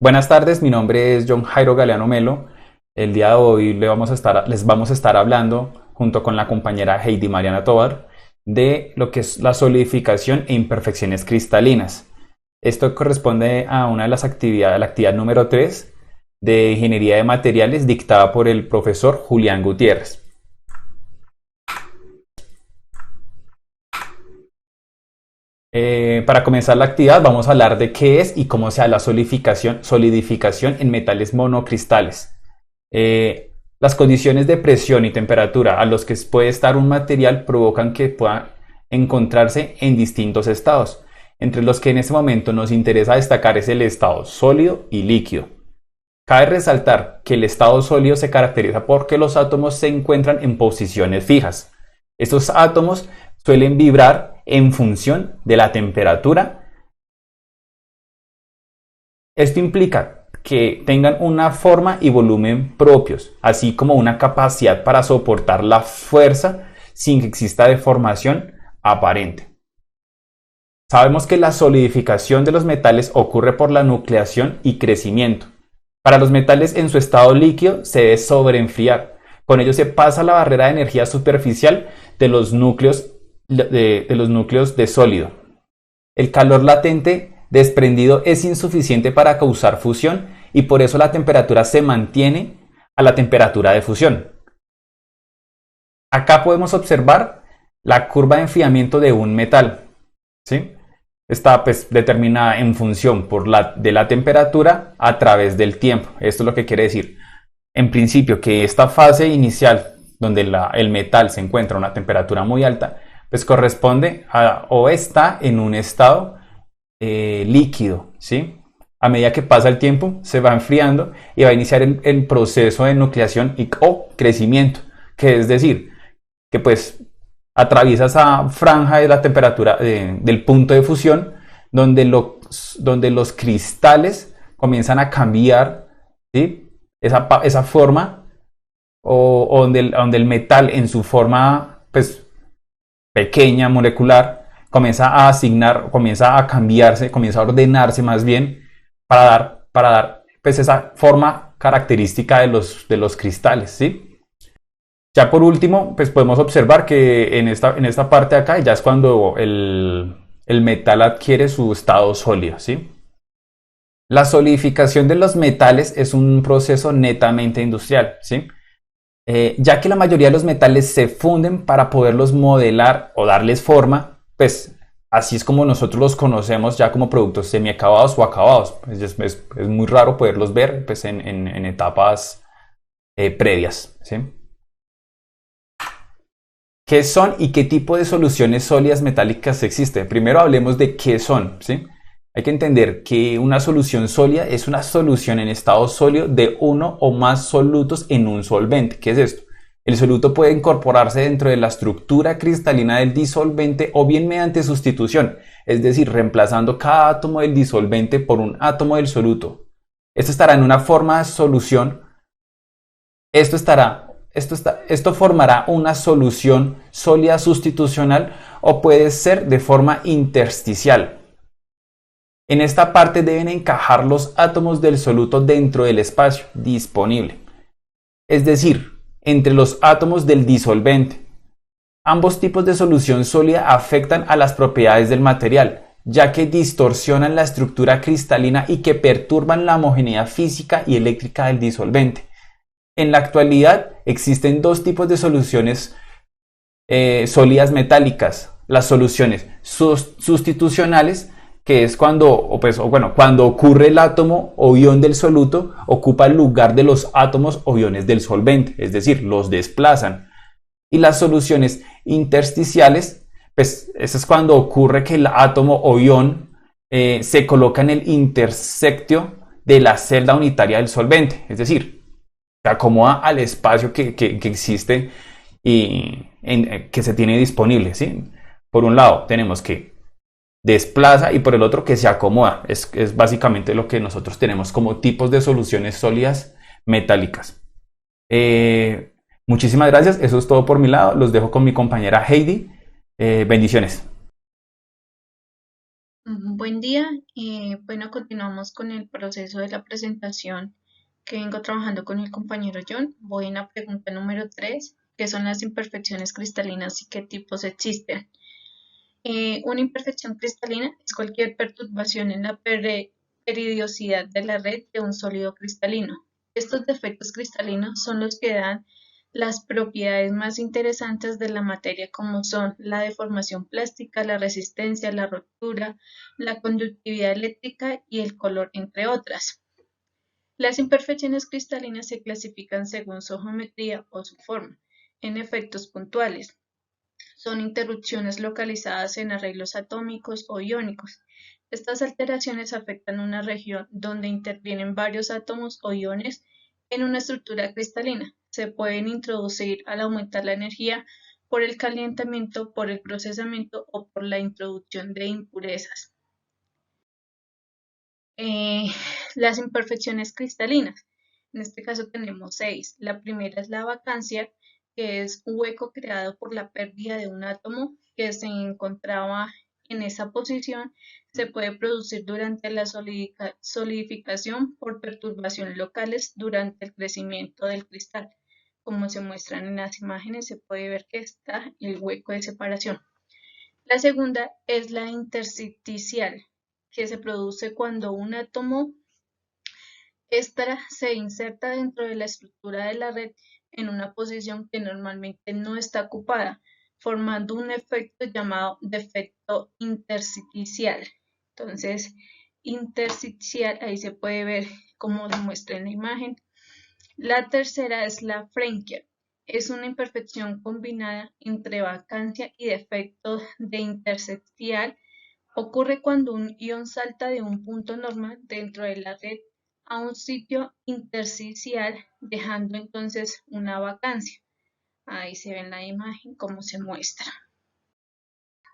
Buenas tardes, mi nombre es John Jairo Galeano Melo. El día de hoy les vamos a estar hablando, junto con la compañera Heidi Mariana Tovar, de lo que es la solidificación e imperfecciones cristalinas. Esto corresponde a una de las actividades, la actividad número 3 de Ingeniería de Materiales dictada por el profesor Julián Gutiérrez. Para comenzar la actividad vamos a hablar de qué es y cómo se da la solidificación en metales monocristales. Las condiciones de presión y temperatura a los que puede estar un material provocan que pueda encontrarse en distintos estados, entre los que en este momento nos interesa destacar es el estado sólido y líquido. Cabe resaltar que el estado sólido se caracteriza porque los átomos se encuentran en posiciones fijas. Estos átomos suelen vibrar en función de la temperatura. Esto implica que tengan una forma y volumen propios, así como una capacidad para soportar la fuerza sin que exista deformación aparente. Sabemos que la solidificación de los metales ocurre por la nucleación y crecimiento. Para los metales en su estado líquido se debe sobreenfriar. Con ello se pasa la barrera de energía superficial de los núcleos de sólido. El calor latente desprendido es insuficiente para causar fusión y por eso la temperatura se mantiene a la temperatura de fusión. Acá podemos observar la curva de enfriamiento de un metal, ¿sí? Está determinada en función de la temperatura a través del tiempo. Esto es lo que quiere decir, en principio, que esta fase inicial, donde el metal se encuentra a una temperatura muy alta, pues corresponde o está en un estado líquido, ¿sí? A medida que pasa el tiempo, se va enfriando y va a iniciar el proceso de nucleación o crecimiento, que es decir, que pues atraviesa esa franja de la temperatura del punto de fusión donde los cristales comienzan a cambiar, ¿sí? esa forma o donde el metal en su forma pues, pequeña, molecular, comienza a cambiarse, comienza a ordenarse más bien para dar pues, esa forma característica de los cristales, ¿sí? Ya por último, pues podemos observar que en esta parte de acá ya es cuando el metal adquiere su estado sólido, ¿sí? La solidificación de los metales es un proceso netamente industrial, ¿sí? Ya que la mayoría de los metales se funden para poderlos modelar o darles forma, pues así es como nosotros los conocemos ya como productos semiacabados o acabados. Pues es muy raro poderlos ver pues, en etapas previas, ¿sí? ¿Qué son y qué tipo de soluciones sólidas metálicas existen? Primero hablemos de qué son, ¿sí? Hay que entender que una solución sólida es una solución en estado sólido de uno o más solutos en un solvente. ¿Qué es esto? El soluto puede incorporarse dentro de la estructura cristalina del disolvente o bien mediante sustitución, es decir, reemplazando cada átomo del disolvente por un átomo del soluto. Esto estará en una forma de solución. Esto formará una solución sólida sustitucional o puede ser de forma intersticial. En esta parte deben encajar los átomos del soluto dentro del espacio disponible, es decir, entre los átomos del disolvente. Ambos tipos de solución sólida afectan a las propiedades del material, ya que distorsionan la estructura cristalina y que perturban la homogeneidad física y eléctrica del disolvente. En la actualidad existen dos tipos de soluciones sólidas metálicas. Las soluciones sustitucionales, que es cuando ocurre el átomo o ion del soluto, ocupa el lugar de los átomos o iones del solvente, es decir, los desplazan. Y las soluciones intersticiales, pues eso es cuando ocurre que el átomo o ion se coloca en el intersectio de la celda unitaria del solvente, es decir, se acomoda al espacio que existe y que se tiene disponible, ¿sí? Por un lado tenemos que desplaza y por el otro que se acomoda. Es básicamente lo que nosotros tenemos como tipos de soluciones sólidas metálicas. Muchísimas gracias, eso es todo por mi lado. Los dejo con mi compañera Heidi. Bendiciones. Buen día. Bueno, continuamos con el proceso de la presentación que vengo trabajando con el compañero John. Voy en la pregunta número 3, ¿qué son las imperfecciones cristalinas y qué tipos existen? Una imperfección cristalina es cualquier perturbación en la periodicidad de la red de un sólido cristalino. Estos defectos cristalinos son los que dan las propiedades más interesantes de la materia, como son la deformación plástica, la resistencia, la ruptura, la conductividad eléctrica y el color, entre otras. Las imperfecciones cristalinas se clasifican según su geometría o su forma, en efectos puntuales. Son interrupciones localizadas en arreglos atómicos o iónicos. Estas alteraciones afectan una región donde intervienen varios átomos o iones en una estructura cristalina. Se pueden introducir al aumentar la energía por el calentamiento, por el procesamiento o por la introducción de impurezas. Eh, las imperfecciones cristalinas. En este caso tenemos 6. La primera es la vacancia, que es un hueco creado por la pérdida de un átomo que se encontraba en esa posición. Se puede producir durante la solidificación por perturbaciones locales durante el crecimiento del cristal. Como se muestran en las imágenes, se puede ver que está el hueco de separación. La segunda es la intersticial, que se produce cuando un átomo extra se inserta dentro de la estructura de la red en una posición que normalmente no está ocupada, formando un efecto llamado defecto intersticial. Entonces, intersticial, ahí se puede ver como se muestra en la imagen. La tercera es la Frenkel. Es una imperfección combinada entre vacancia y defecto de intersticial. Ocurre cuando un ion salta de un punto normal dentro de la red a un sitio intersticial, dejando entonces una vacancia. Ahí se ve en la imagen cómo se muestra.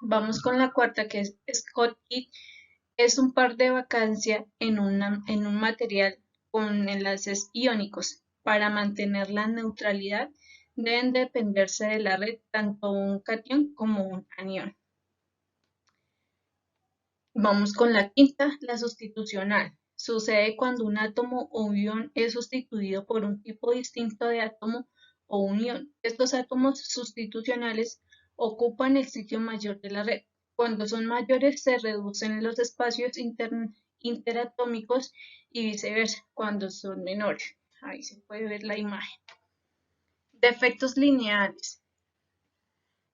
Vamos con la cuarta, que es Schottky. Es un par de vacancia en un material con enlaces iónicos. Para mantener la neutralidad deben dependerse de la red tanto un catión como un anión. Vamos con la quinta, la sustitucional. Sucede cuando un átomo o un ion es sustituido por un tipo distinto de átomo o un ion. Estos átomos sustitucionales ocupan el sitio mayor de la red. Cuando son mayores se reducen los espacios interatómicos y viceversa cuando son menores. Ahí se puede ver la imagen. Defectos lineales.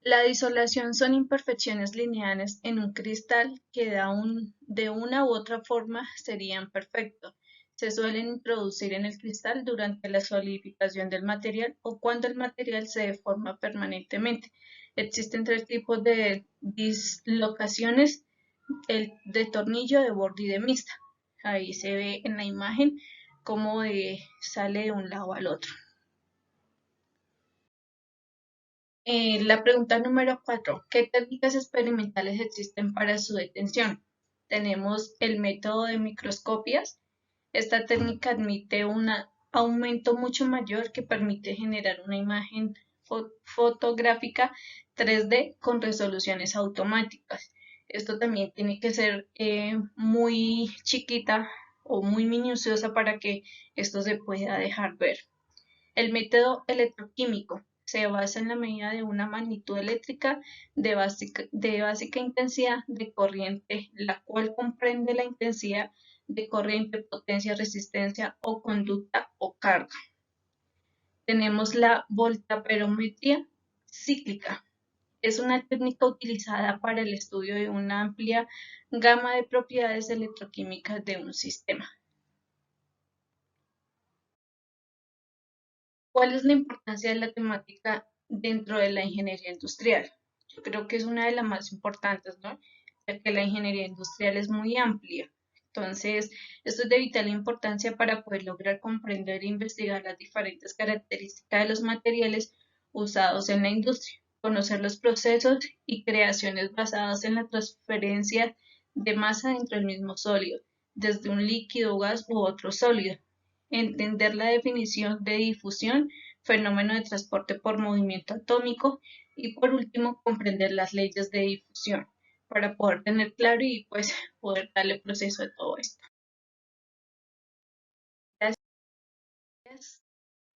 La disolación son imperfecciones lineales en un cristal que de una u otra forma serían perfectos. Se suelen introducir en el cristal durante la solidificación del material o cuando el material se deforma permanentemente. Existen 3 tipos de dislocaciones: el de tornillo, de borde y de mixta. Ahí se ve en la imagen cómo sale de un lado al otro. La pregunta número 4. ¿Qué técnicas experimentales existen para su detención? Tenemos el método de microscopias. Esta técnica admite un aumento mucho mayor que permite generar una imagen fotográfica 3D con resoluciones automáticas. Esto también tiene que ser muy chiquita o muy minuciosa para que esto se pueda dejar ver. El método electroquímico se basa en la medida de una magnitud eléctrica de básica intensidad de corriente, la cual comprende la intensidad de corriente, potencia, resistencia o conducta o carga. Tenemos la voltaperometría cíclica. Es una técnica utilizada para el estudio de una amplia gama de propiedades electroquímicas de un sistema. ¿Cuál es la importancia de la temática dentro de la ingeniería industrial? Yo creo que es una de las más importantes, ¿no? Ya que la ingeniería industrial es muy amplia. Entonces, esto es de vital importancia para poder lograr comprender e investigar las diferentes características de los materiales usados en la industria, conocer los procesos y creaciones basadas en la transferencia de masa dentro del mismo sólido, desde un líquido, gas u otro sólido. Entender la definición de difusión, fenómeno de transporte por movimiento atómico, y por último, comprender las leyes de difusión para poder tener claro y pues poder darle proceso a todo esto. Gracias.